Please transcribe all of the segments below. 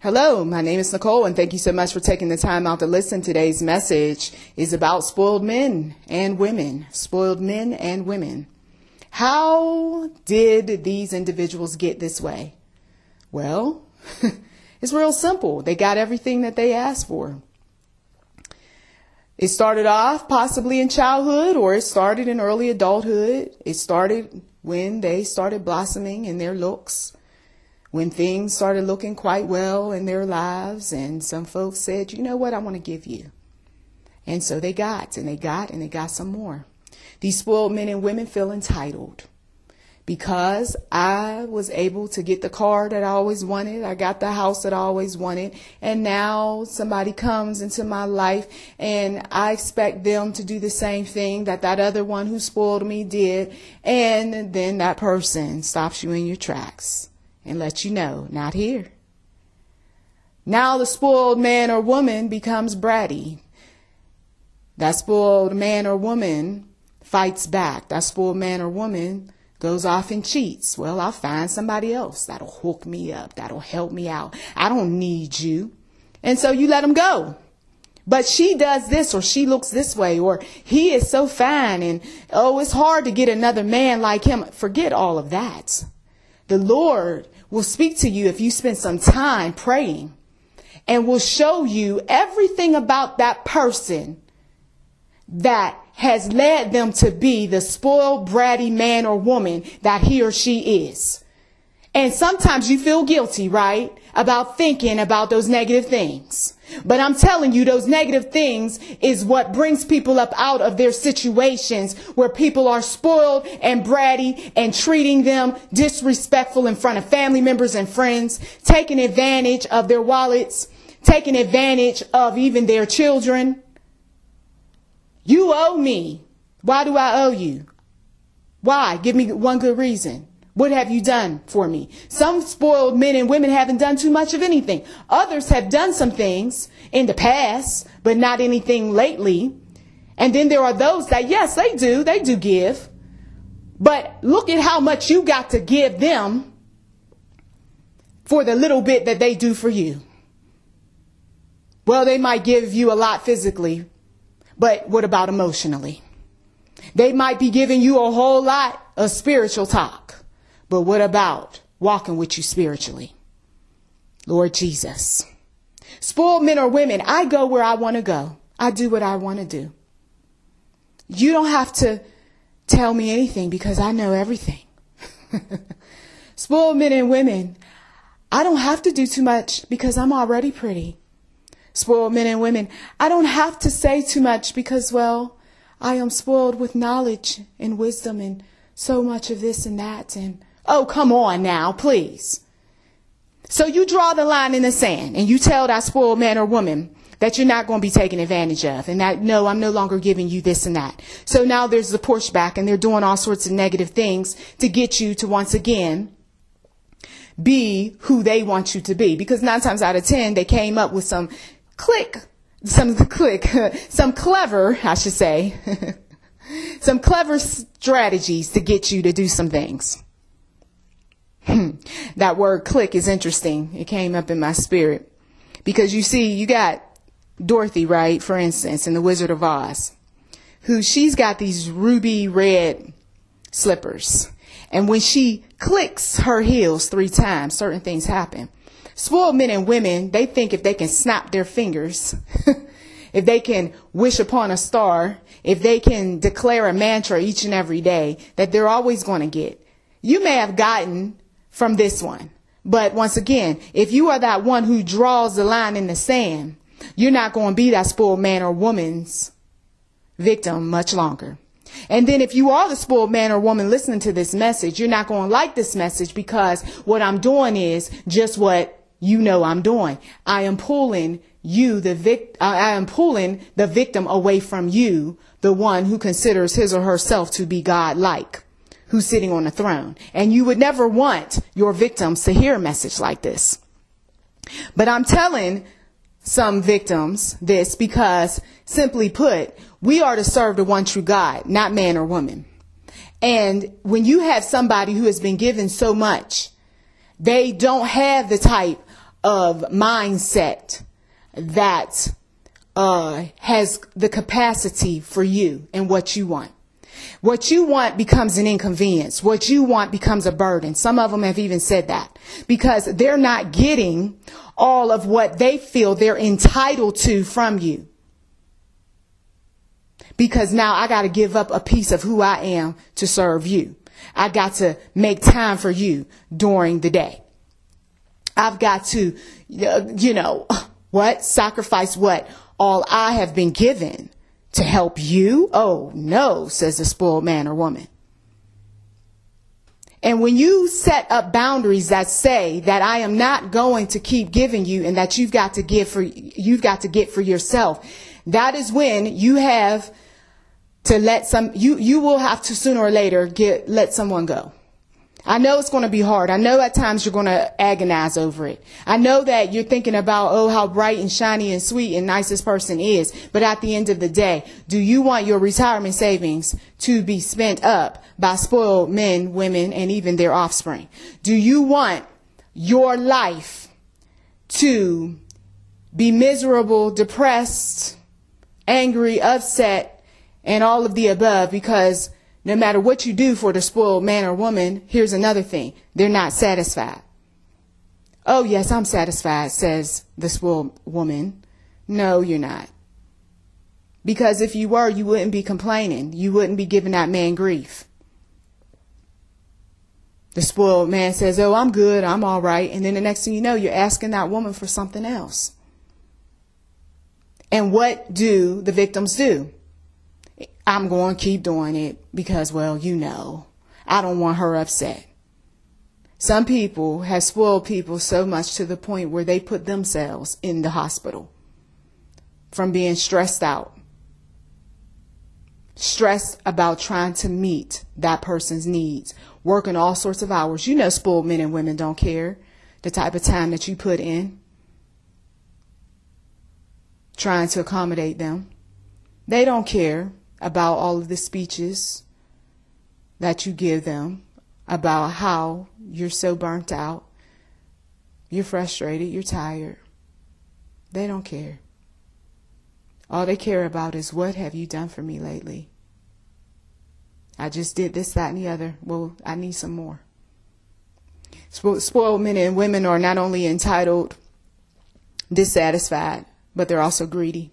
Hello, my name is Nicole, and thank you so much for taking the time out to listen. Today's message is about spoiled men and women. Spoiled men and women. How did these individuals get this way? Well, it's real simple. They got everything that they asked for. It started off possibly in childhood, or it started in early adulthood. It started when they started blossoming in their looks, when things started looking quite well in their lives, and some folks said, you know what, I want to give you. And so they got some more. These spoiled men and women feel entitled. Because I was able to get the car that I always wanted, I got the house that I always wanted, and now somebody comes into my life and I expect them to do the same thing that other one who spoiled me did, and then that person stops you in your tracks and lets you know, not here. Now the spoiled man or woman becomes bratty. That spoiled man or woman fights back. That spoiled man or woman goes off and cheats. Well, I'll find somebody else that'll hook me up, that'll help me out. I don't need you. And so you let them go. But she does this, or she looks this way, or he is so fine, and it's hard to get another man like him. Forget all of that. The Lord will speak to you if you spend some time praying, and will show you everything about that person that has led them to be the spoiled, bratty man or woman that he or she is. And sometimes you feel guilty, right, about thinking about those negative things. But I'm telling you, those negative things is what brings people up out of their situations where people are spoiled and bratty and treating them disrespectful in front of family members and friends, taking advantage of their wallets, taking advantage of even their children. You owe me. Why do I owe you? Why? Give me one good reason. What have you done for me? Some spoiled men and women haven't done too much of anything. Others have done some things in the past, but not anything lately. And then there are those that, yes, they do give. But look at how much you got to give them for the little bit that they do for you. Well, they might give you a lot physically, but what about emotionally? They might be giving you a whole lot of spiritual talk, but what about walking with you spiritually? Lord Jesus. Spoiled men or women, I go where I want to go. I do what I want to do. You don't have to tell me anything because I know everything. Spoiled men and women, I don't have to do too much because I'm already pretty. Spoiled men and women, I don't have to say too much because, well, I am spoiled with knowledge and wisdom and so much of this and that. And, oh, come on now, please. So you draw the line in the sand and you tell that spoiled man or woman that you're not going to be taken advantage of, and that, no, I'm no longer giving you this and that. So now there's the pushback, and they're doing all sorts of negative things to get you to once again be who they want you to be. Because 9 times out of 10, they came up with some clever, I should say, some clever strategies to get you to do some things. That word click is interesting. It came up in my spirit because you see, you got Dorothy, right? For instance, in The Wizard of Oz, who she's got these ruby red slippers. And when she clicks her heels 3 times, certain things happen. Spoiled men and women, they think if they can snap their fingers, if they can wish upon a star, if they can declare a mantra each and every day, that they're always going to get. You may have gotten from this one. But once again, if you are that one who draws the line in the sand, you're not going to be that spoiled man or woman's victim much longer. And then if you are the spoiled man or woman listening to this message, you're not going to like this message because what I'm doing is just what you know I'm doing. I am pulling the victim away from you, the one who considers his or herself to be God-like, who's sitting on the throne. And you would never want your victims to hear a message like this. But I'm telling some victims this because, simply put, we are to serve the one true God, not man or woman. And when you have somebody who has been given so much, they don't have the type of mindset that has the capacity for you and what you want. What you want becomes an inconvenience. What you want becomes a burden. Some of them have even said that because they're not getting all of what they feel they're entitled to from you. Because now I got to give up a piece of who I am to serve you. I got to make time for you during the day. I've got to, sacrifice what? All I have been given to help you? Oh, no, says the spoiled man or woman. And when you set up boundaries that say that I am not going to keep giving you and that you've got to get for yourself, that is when you have to you will have to sooner or later let someone go. I know it's going to be hard. I know at times you're going to agonize over it. I know that you're thinking about, oh, how bright and shiny and sweet and nice this person is. But at the end of the day, do you want your retirement savings to be spent up by spoiled men, women, and even their offspring? Do you want your life to be miserable, depressed, angry, upset, and all of the above? Because no matter what you do for the spoiled man or woman, here's another thing. They're not satisfied. Oh, yes, I'm satisfied, says the spoiled woman. No, you're not. Because if you were, you wouldn't be complaining. You wouldn't be giving that man grief. The spoiled man says, oh, I'm good. I'm all right. And then the next thing you know, you're asking that woman for something else. And what do the victims do? I'm going to keep doing it because, well, I don't want her upset. Some people have spoiled people so much to the point where they put themselves in the hospital from being stressed out, stressed about trying to meet that person's needs, working all sorts of hours. Spoiled men and women don't care the type of time that you put in trying to accommodate them. They don't care about all of the speeches that you give them about how you're so burnt out, you're frustrated, you're tired. They don't care. All they care about is, what have you done for me lately? I just did this, that, and the other. Well, I need some more. Spoiled men and women are not only entitled, dissatisfied, but they're also greedy.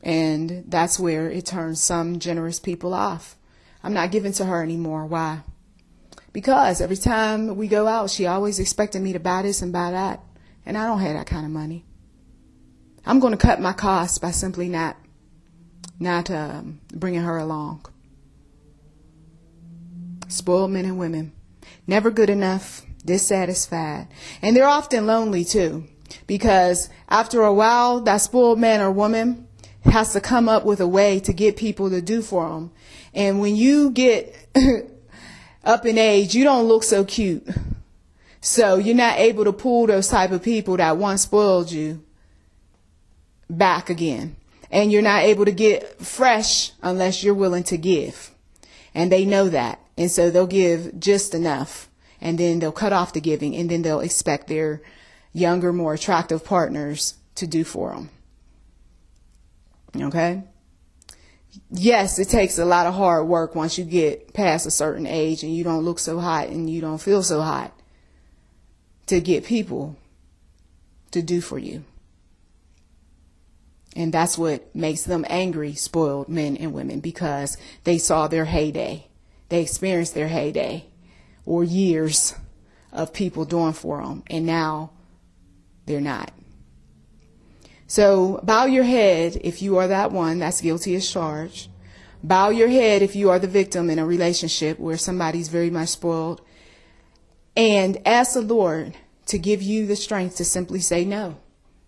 And that's where it turns some generous people off. I'm not giving to her anymore. Why? Because every time we go out, she always expected me to buy this and buy that. And I don't have that kind of money. I'm going to cut my costs by simply not bringing her along. Spoiled men and women. Never good enough, dissatisfied. And they're often lonely too. Because after a while, that spoiled man or woman has to come up with a way to get people to do for them. And when you get up in age, you don't look so cute. So you're not able to pull those type of people that once spoiled you back again. And you're not able to get fresh unless you're willing to give. And they know that. And so they'll give just enough. And then they'll cut off the giving. And then they'll expect their younger, more attractive partners to do for them. Okay. Yes, it takes a lot of hard work once you get past a certain age and you don't look so hot and you don't feel so hot to get people to do for you. And that's what makes them angry, spoiled men and women, because they saw their heyday. They experienced their heyday or years of people doing for them. And now they're not. So bow your head if you are that one that's guilty as charged. Bow your head if you are the victim in a relationship where somebody's very much spoiled. And ask the Lord to give you the strength to simply say no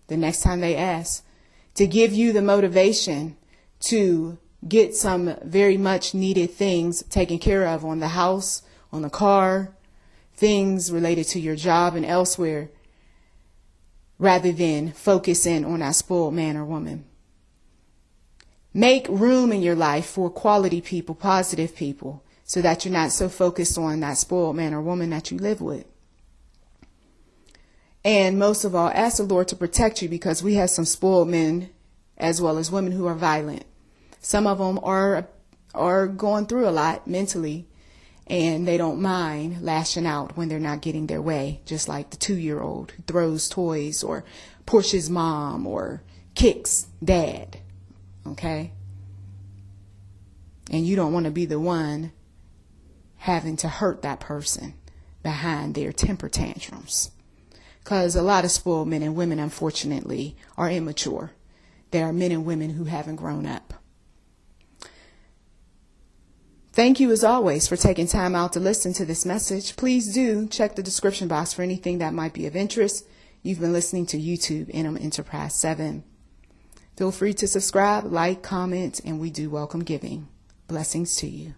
the next time they ask. To give you the motivation to get some very much needed things taken care of on the house, on the car, things related to your job and elsewhere, rather than focusing on that spoiled man or woman. Make room in your life for quality people, positive people, so that you're not so focused on that spoiled man or woman that you live with. And most of all, ask the Lord to protect you, because we have some spoiled men as well as women who are violent. Some of them are going through a lot mentally, and they don't mind lashing out when they're not getting their way, just like the 2-year-old who throws toys or pushes mom or kicks dad. Okay? And you don't want to be the one having to hurt that person behind their temper tantrums. Because a lot of spoiled men and women, unfortunately, are immature. There are men and women who haven't grown up. Thank you, as always, for taking time out to listen to this message. Please do check the description box for anything that might be of interest. You've been listening to YouTube Interim Enterprise 7. Feel free to subscribe, like, comment, and we do welcome giving. Blessings to you.